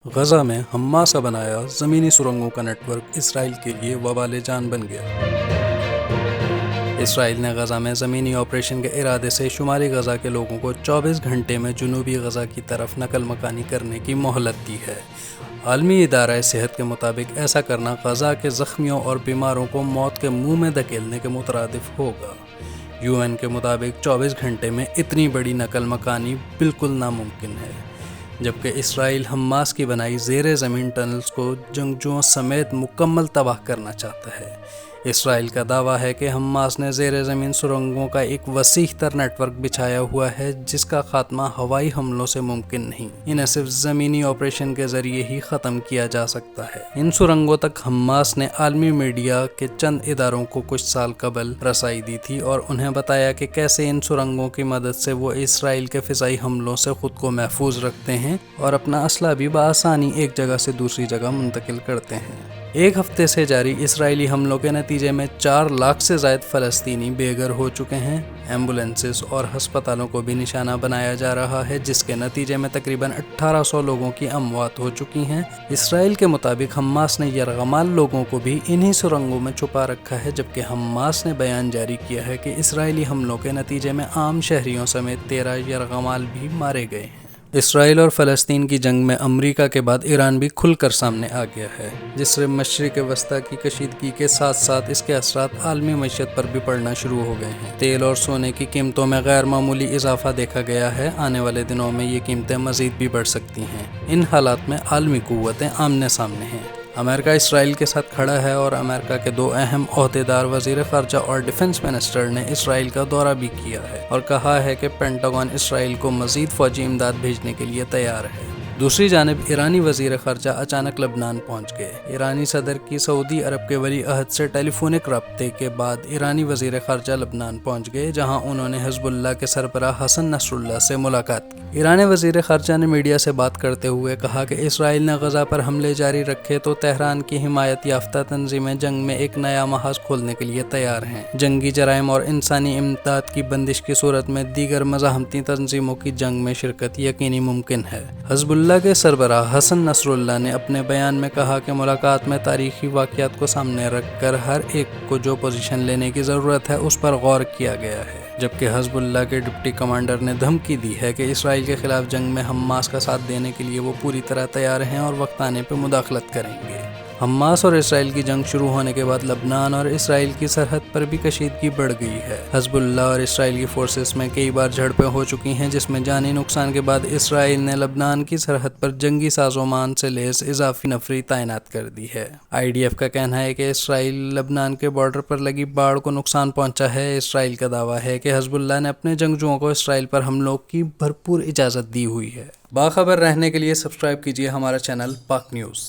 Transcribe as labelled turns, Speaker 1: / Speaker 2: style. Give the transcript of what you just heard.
Speaker 1: غزہ میں حماس کا بنایا زمینی سرنگوں کا نیٹ ورک اسرائیل کے لیے وبال جان بن گیا۔ اسرائیل نے غزہ میں زمینی آپریشن کے ارادے سے شمالی غزہ کے لوگوں کو 24 گھنٹے میں جنوبی غزہ کی طرف نقل مکانی کرنے کی مہلت دی ہے۔ عالمی ادارہ صحت کے مطابق ایسا کرنا غزہ کے زخمیوں اور بیماروں کو موت کے منہ میں دھکیلنے کے مترادف ہوگا۔ UN کے مطابق 24 گھنٹے میں اتنی بڑی نقل مکانی بالکل ناممکن ہے، جبکہ اسرائیل حماس کی بنائی زیر زمین ٹنلز کو جنگجوؤں سمیت مکمل تباہ کرنا چاہتا ہے۔ اسرائیل کا دعویٰ ہے کہ حماس نے زیر زمین سرنگوں کا ایک وسیع تر نیٹ ورک بچھایا ہوا ہے جس کا خاتمہ ہوائی حملوں سے ممکن نہیں، انہیں صرف زمینی آپریشن کے ذریعے ہی ختم کیا جا سکتا ہے۔ ان سرنگوں تک حماس نے عالمی میڈیا کے چند اداروں کو کچھ سال قبل رسائی دی تھی اور انہیں بتایا کہ کیسے ان سرنگوں کی مدد سے وہ اسرائیل کے فضائی حملوں سے خود کو محفوظ رکھتے ہیں اور اپنا اسلحہ بھی بآسانی ایک جگہ سے دوسری جگہ منتقل کرتے ہیں۔ ایک ہفتے سے جاری اسرائیلی حملوں کے نتیجے میں 4 لاکھ سے زائد فلسطینی بے گھر ہو چکے ہیں۔ ایمبولینسز اور ہسپتالوں کو بھی نشانہ بنایا جا رہا ہے، جس کے نتیجے میں تقریباً 1800 لوگوں کی اموات ہو چکی ہیں۔ اسرائیل کے مطابق حماس نے یرغمال لوگوں کو بھی انہی سرنگوں میں چھپا رکھا ہے، جبکہ حماس نے بیان جاری کیا ہے کہ اسرائیلی حملوں کے نتیجے میں عام شہریوں سمیت 13 یرغمال بھی مارے گئے ہیں۔ اسرائیل اور فلسطین کی جنگ میں امریکہ کے بعد ایران بھی کھل کر سامنے آ گیا ہے، جس سے مشرق وسطیٰ کی کشیدگی کے ساتھ ساتھ اس کے اثرات عالمی معیشت پر بھی پڑنا شروع ہو گئے ہیں۔ تیل اور سونے کی قیمتوں میں غیر معمولی اضافہ دیکھا گیا ہے، آنے والے دنوں میں یہ قیمتیں مزید بھی بڑھ سکتی ہیں۔ ان حالات میں عالمی قوتیں آمنے سامنے ہیں۔ امریکہ اسرائیل کے ساتھ کھڑا ہے اور امریکہ کے 2 اہم عہدیدار وزیر خارجہ اور ڈیفنس منسٹر نے اسرائیل کا دورہ بھی کیا ہے اور کہا ہے کہ پینٹاگون اسرائیل کو مزید فوجی امداد بھیجنے کے لیے تیار ہے۔ دوسری جانب ایرانی وزیر خارجہ اچانک لبنان پہنچ گئے۔ ایرانی صدر کی سعودی عرب کے ولی عہد سے ٹیلی فونک رابطے کے بعد ایرانی وزیر خارجہ لبنان پہنچ گئے، جہاں انہوں نے حزب اللہ کے سربراہ حسن نصر اللہ سے ملاقات کی۔ ایرانی وزیر خارجہ نے میڈیا سے بات کرتے ہوئے کہا کہ اسرائیل نے غزہ پر حملے جاری رکھے تو تہران کی حمایت یافتہ تنظیمیں جنگ میں ایک نیا محاذ کھولنے کے لیے تیار ہیں۔ جنگی جرائم اور انسانی امداد کی بندش کی صورت میں دیگر مزاحمتی تنظیموں کی جنگ میں شرکت یقینی ممکن ہے۔ حزب اللہ کے سربراہ حسن نصر اللہ نے اپنے بیان میں کہا کہ ملاقات میں تاریخی واقعات کو سامنے رکھ کر ہر ایک کو جو پوزیشن لینے کی ضرورت ہے اس پر غور کیا گیا ہے، جبکہ حزب اللہ کے ڈپٹی کمانڈر نے دھمکی دی ہے کہ اسرائیل کے خلاف جنگ میں حماس کا ساتھ دینے کے لیے وہ پوری طرح تیار ہیں اور وقت آنے پہ مداخلت کریں گے۔ حماس اور اسرائیل کی جنگ شروع ہونے کے بعد لبنان اور اسرائیل کی سرحد پر بھی کشیدگی بڑھ گئی ہے۔ حزب اللہ اور اسرائیل کی فورسز میں کئی بار جھڑپیں ہو چکی ہیں، جس میں جانی نقصان کے بعد اسرائیل نے لبنان کی سرحد پر جنگی سازومان سے لیس اضافی نفری تعینات کر دی ہے۔ IDF کا کہنا ہے کہ اسرائیل لبنان کے بارڈر پر لگی باڑ کو نقصان پہنچا ہے۔ اسرائیل کا دعویٰ ہے کہ حزب اللہ نے اپنے جنگجوؤں کو اسرائیل پر حملوں کی بھرپور اجازت دی ہوئی ہے۔ باخبر رہنے کے لیے سبسکرائب کیجیے ہمارا چینل پاک نیوز۔